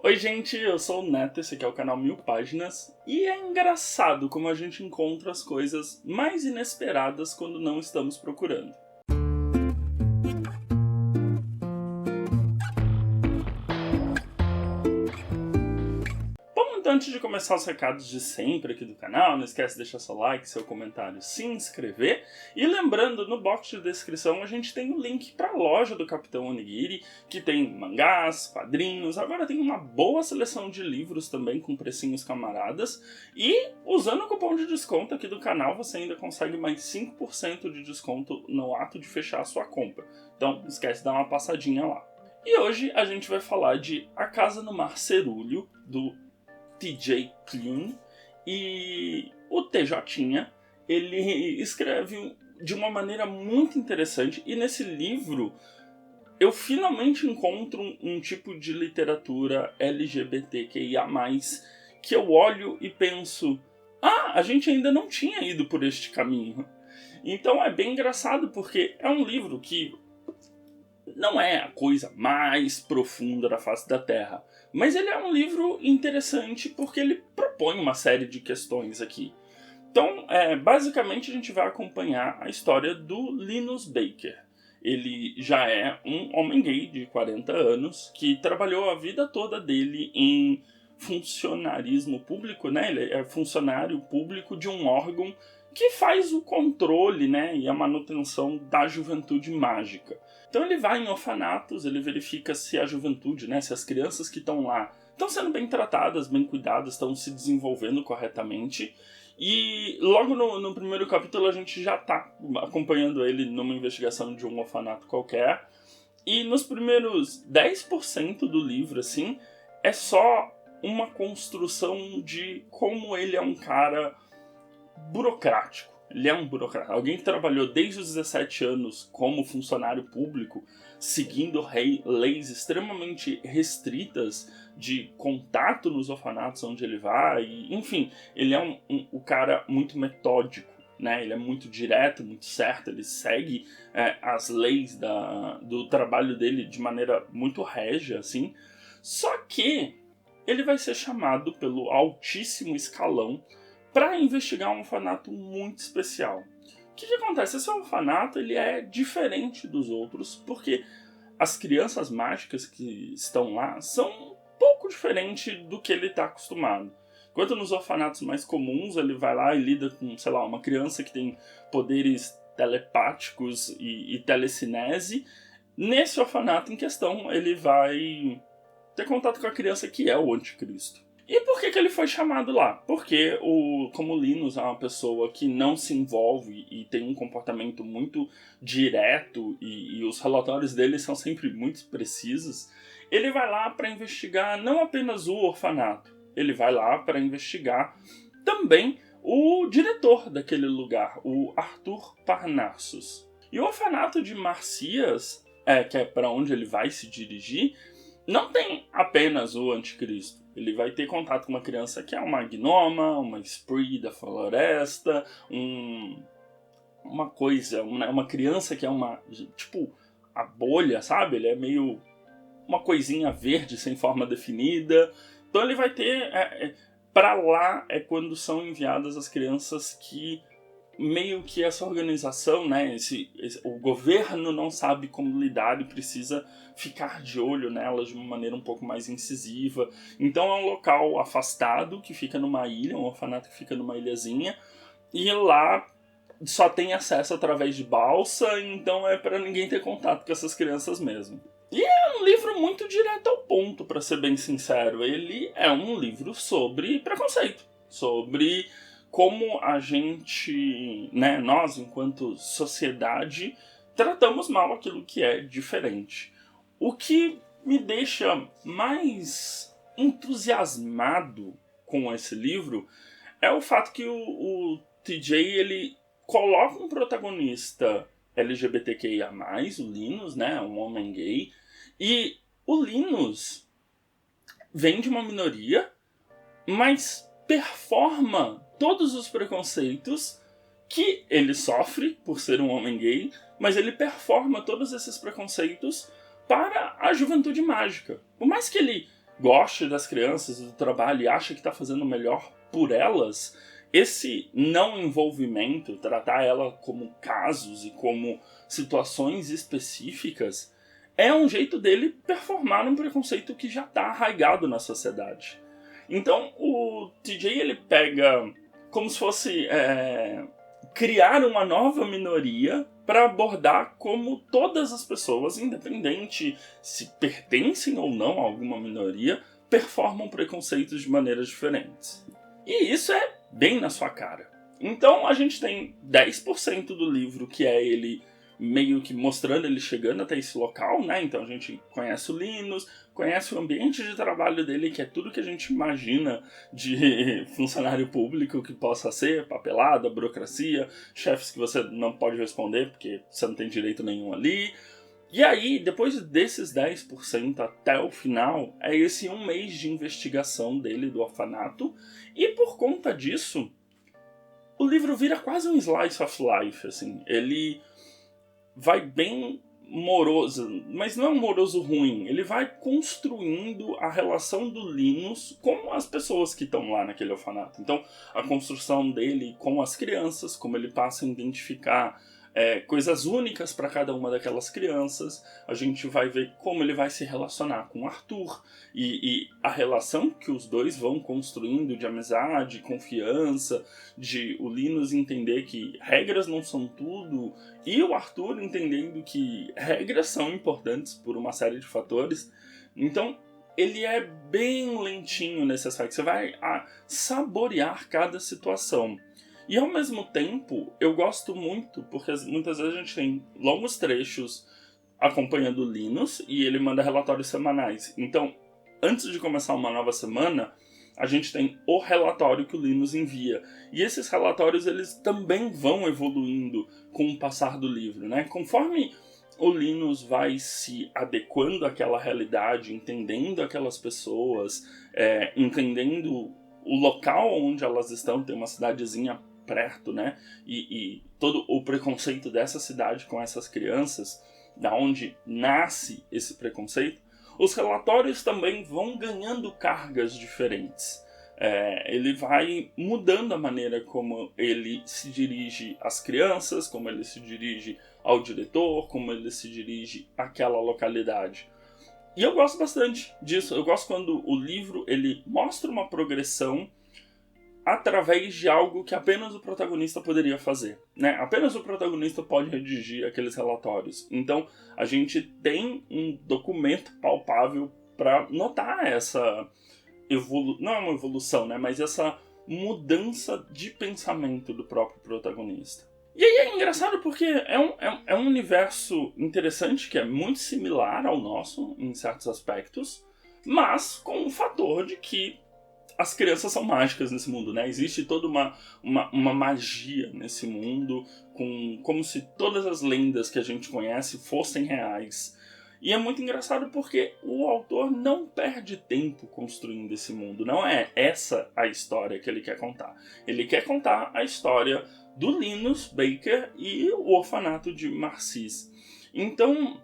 Oi gente, eu sou o Neto, esse aqui é o canal 1000 Páginas, e é engraçado como a gente encontra as coisas mais inesperadas quando não estamos procurando. Então, antes de começar os recados de sempre aqui do canal, não esquece de deixar seu like, seu comentário, se inscrever. E lembrando, no box de descrição a gente tem o link para a loja do Capitão Onigiri, que tem mangás, quadrinhos, agora tem uma boa seleção de livros também com precinhos camaradas. E usando o cupom de desconto aqui do canal você ainda consegue mais 5% de desconto no ato de fechar a sua compra. Então, não esquece de dar uma passadinha lá. E hoje a gente vai falar de A Casa no Mar Cerúleo, do TJ Klune, e o TJ, ele escreve de uma maneira muito interessante, e nesse livro eu finalmente encontro um tipo de literatura LGBTQIA+, que eu olho e penso, a gente ainda não tinha ido por este caminho. Então é bem engraçado, porque é um livro que não é a coisa mais profunda da face da Terra, mas ele é um livro interessante porque ele propõe uma série de questões aqui. Então, basicamente a gente vai acompanhar a história do Linus Baker. Ele já é um homem gay de 40 anos que trabalhou a vida toda dele em funcionarismo público, né? Ele é funcionário público de um órgão que faz o controle, né, e a manutenção da juventude mágica. Então ele vai em orfanatos, ele verifica se a juventude, né, se as crianças que estão lá estão sendo bem tratadas, bem cuidadas, estão se desenvolvendo corretamente. E logo no primeiro capítulo a gente já está acompanhando ele numa investigação de um orfanato qualquer. E nos primeiros 10% do livro, assim, é só uma construção de como ele é um cara burocrático. Ele é um burocrata. Alguém que trabalhou desde os 17 anos como funcionário público, seguindo leis extremamente restritas de contato nos orfanatos onde ele vai. Enfim, ele é um cara muito metódico, né? Ele é muito direto, muito certo. Ele segue as leis do trabalho dele de maneira muito régia, assim. Só que ele vai ser chamado pelo altíssimo escalão para investigar um orfanato muito especial. O que acontece? Esse orfanato ele é diferente dos outros porque as crianças mágicas que estão lá são um pouco diferentes do que ele está acostumado. Enquanto nos orfanatos mais comuns ele vai lá e lida com, sei lá, uma criança que tem poderes telepáticos e telecinese, nesse orfanato em questão ele vai ter contato com a criança que é o anticristo. E por que ele foi chamado lá? Porque, como o Linus é uma pessoa que não se envolve e tem um comportamento muito direto e os relatórios dele são sempre muito precisos, ele vai lá para investigar não apenas o orfanato, ele vai lá para investigar também o diretor daquele lugar, o Arthur Parnassus. E o orfanato de Marcias, que é para onde ele vai se dirigir, não tem apenas o anticristo. Ele vai ter contato com uma criança que é uma gnoma, uma spree da floresta, uma criança que é uma, tipo, a bolha, sabe? Ele é meio uma coisinha verde sem forma definida. Então ele vai ter, pra lá é quando são enviadas as crianças que meio que essa organização, né, o governo não sabe como lidar e precisa ficar de olho nelas de uma maneira um pouco mais incisiva. Então é um local afastado que fica numa ilha, um orfanato que fica numa ilhazinha, e lá só tem acesso através de balsa, então é para ninguém ter contato com essas crianças mesmo. E é um livro muito direto ao ponto, para ser bem sincero. Ele é um livro sobre preconceito, sobre como a gente, né, nós, enquanto sociedade, tratamos mal aquilo que é diferente. O que me deixa mais entusiasmado com esse livro é o fato que o TJ ele coloca um protagonista LGBTQIA+, o Linus, né, um homem gay, e o Linus vem de uma minoria, mas performa todos os preconceitos que ele sofre por ser um homem gay, mas ele performa todos esses preconceitos para a juventude mágica. Por mais que ele goste das crianças e do trabalho e acha que está fazendo o melhor por elas, esse não envolvimento, tratar ela como casos e como situações específicas, é um jeito dele performar um preconceito que já está arraigado na sociedade. Então o TJ ele pega como se fosse criar uma nova minoria para abordar como todas as pessoas, independente se pertencem ou não a alguma minoria, performam preconceitos de maneiras diferentes. E isso é bem na sua cara. Então a gente tem 10% do livro que é ele meio que mostrando ele chegando até esse local, né? Então a gente conhece o Linus, conhece o ambiente de trabalho dele, que é tudo que a gente imagina de funcionário público que possa ser, papelada, burocracia, chefes que você não pode responder porque você não tem direito nenhum ali. E aí, depois desses 10% até o final, é esse 1 mês de investigação dele do orfanato, e por conta disso, o livro vira quase um slice of life, assim. Ele vai bem moroso, mas não é um moroso ruim. Ele vai construindo a relação do Linus com as pessoas que estão lá naquele orfanato. Então, a construção dele com as crianças, como ele passa a identificar coisas únicas para cada uma daquelas crianças. A gente vai ver como ele vai se relacionar com o Arthur e a relação que os dois vão construindo de amizade, confiança, de o Linus entender que regras não são tudo e o Arthur entendendo que regras são importantes por uma série de fatores. Então ele é bem lentinho nesse aspecto. Você vai saborear cada situação. E ao mesmo tempo, eu gosto muito, porque muitas vezes a gente tem longos trechos acompanhando o Linus e ele manda relatórios semanais. Então, antes de começar uma nova semana, a gente tem o relatório que o Linus envia. E esses relatórios eles também vão evoluindo com o passar do livro, né? Conforme o Linus vai se adequando àquela realidade, entendendo aquelas pessoas, entendendo o local onde elas estão, tem uma cidadezinha perto, né? E todo o preconceito dessa cidade com essas crianças, da onde nasce esse preconceito, os relatórios também vão ganhando cargas diferentes. Ele vai mudando a maneira como ele se dirige às crianças, como ele se dirige ao diretor, como ele se dirige àquela localidade. E eu gosto bastante disso. Eu gosto quando o livro ele mostra uma progressão através de algo que apenas o protagonista poderia fazer, né? Apenas o protagonista pode redigir aqueles relatórios. Então, a gente tem um documento palpável para notar essa não é uma evolução, né? Mas essa mudança de pensamento do próprio protagonista. E aí é engraçado porque é um universo interessante que é muito similar ao nosso em certos aspectos, mas com o fator de que as crianças são mágicas nesse mundo, né? Existe toda uma magia nesse mundo, como se todas as lendas que a gente conhece fossem reais. E é muito engraçado porque o autor não perde tempo construindo esse mundo. Não é essa a história que ele quer contar. Ele quer contar a história do Linus Baker e o orfanato de Marcis. Então,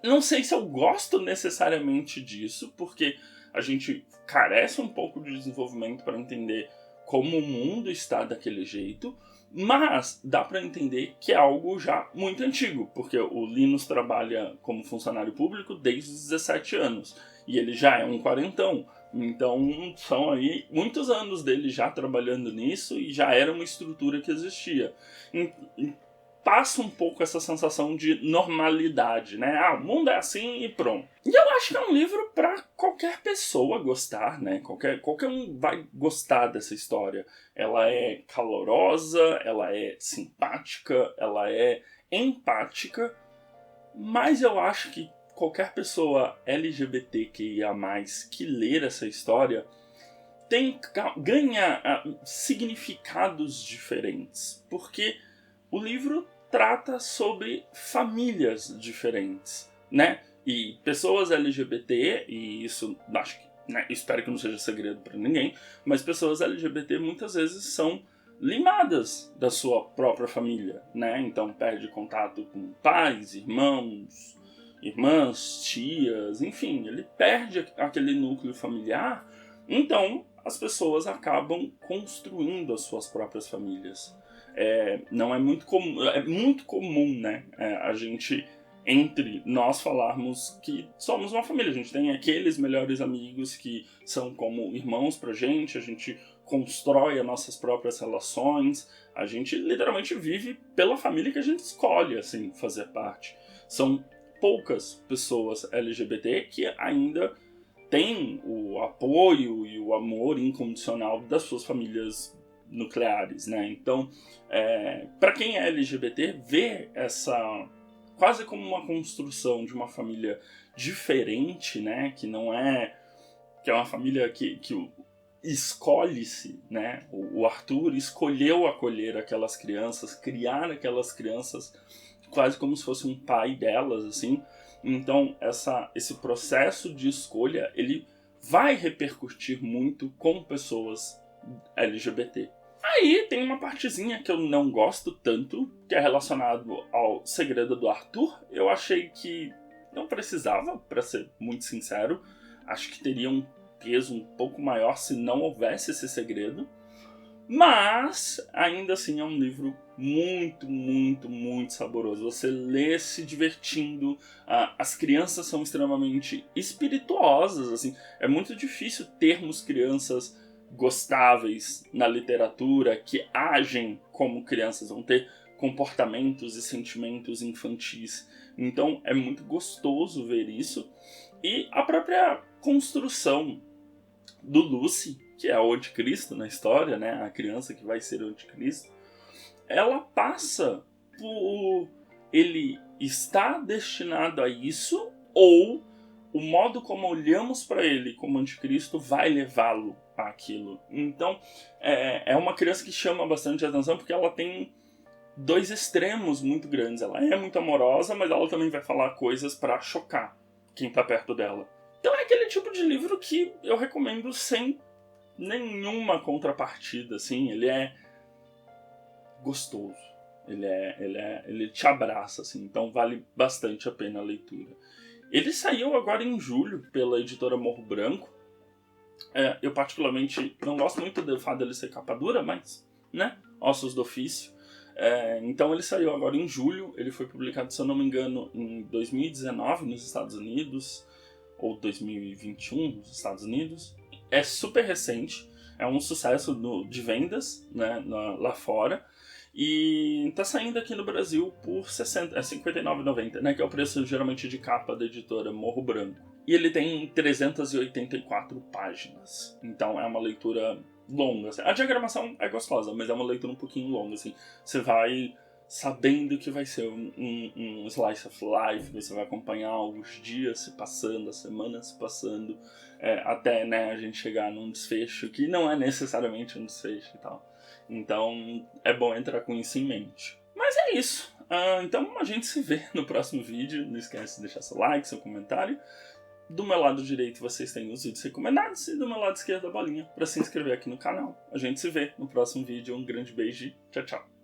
não sei se eu gosto necessariamente disso, porque a gente carece um pouco de desenvolvimento para entender como o mundo está daquele jeito, mas dá para entender que é algo já muito antigo, porque o Linus trabalha como funcionário público desde os 17 anos, e ele já é um quarentão, então são aí muitos anos dele já trabalhando nisso e já era uma estrutura que existia. Passa um pouco essa sensação de normalidade, né? O mundo é assim e pronto. E eu acho que é um livro para qualquer pessoa gostar, né? Qualquer um vai gostar dessa história. Ela é calorosa, ela é simpática, ela é empática, mas eu acho que qualquer pessoa LGBTQIA+, que ler essa história ganha significados diferentes, porque o livro trata sobre famílias diferentes, né? E pessoas LGBT, e isso acho que, né, espero que não seja segredo para ninguém, mas pessoas LGBT muitas vezes são limadas da sua própria família, né? Então perde contato com pais, irmãos, irmãs, tias, enfim, ele perde aquele núcleo familiar, então as pessoas acabam construindo as suas próprias famílias. Não é muito comum, é muito comum, né, a gente, entre nós, falarmos que somos uma família. A gente tem aqueles melhores amigos que são como irmãos pra gente, a gente constrói as nossas próprias relações, a gente literalmente vive pela família que a gente escolhe, assim, fazer parte. São poucas pessoas LGBT que ainda têm o apoio e o amor incondicional das suas famílias nucleares, né? Então, para quem é LGBT, ver essa quase como uma construção de uma família diferente, né? Que não é... que é uma família que escolhe-se, né? O Arthur escolheu acolher aquelas crianças, criar aquelas crianças quase como se fosse um pai delas, assim. Então, esse processo de escolha, ele vai repercutir muito com pessoas LGBT. Aí tem uma partezinha que eu não gosto tanto, que é relacionado ao segredo do Arthur. Eu achei que não precisava, pra ser muito sincero. Acho que teria um peso um pouco maior se não houvesse esse segredo. Mas, ainda assim, é um livro muito, muito, muito saboroso. Você lê se divertindo. As crianças são extremamente espirituosas, assim. É muito difícil termos crianças gostáveis na literatura, que agem como crianças, vão ter comportamentos e sentimentos infantis. Então, é muito gostoso ver isso. E a própria construção do Lucy, que é o anticristo na história, né? A criança que vai ser o anticristo, ela passa por... ele está destinado a isso, ou o modo como olhamos para ele como anticristo vai levá-lo àquilo. Então, é uma criança que chama bastante atenção, porque ela tem dois extremos muito grandes. Ela é muito amorosa, mas ela também vai falar coisas para chocar quem tá perto dela. Então é aquele tipo de livro que eu recomendo sem nenhuma contrapartida, assim. Ele é gostoso. Ele te abraça, assim. Então vale bastante a pena a leitura. Ele saiu agora em julho pela editora Morro Branco. Eu particularmente não gosto muito do fato dele ser capa dura, mas, né, ossos do ofício. Então ele saiu agora em julho. Ele foi publicado, se eu não me engano, em 2019 nos Estados Unidos, ou 2021 nos Estados Unidos. É super recente, é um sucesso de vendas, né, lá fora. E tá saindo aqui no Brasil por R$ 59,90, né, que é o preço geralmente de capa da editora Morro Branco. E ele tem 384 páginas, então é uma leitura longa. Assim. A diagramação é gostosa, mas é uma leitura um pouquinho longa. Assim. Você vai sabendo que vai ser um slice of life, você vai acompanhar os dias se passando, as semanas se passando, até, né, a gente chegar num desfecho que não é necessariamente um desfecho e tal. Então é bom entrar com isso em mente. Mas é isso. Então a gente se vê no próximo vídeo. Não esquece de deixar seu like, seu comentário. Do meu lado direito vocês têm os vídeos recomendados e do meu lado esquerdo a bolinha para se inscrever aqui no canal. A gente se vê no próximo vídeo. Um grande beijo e tchau, tchau.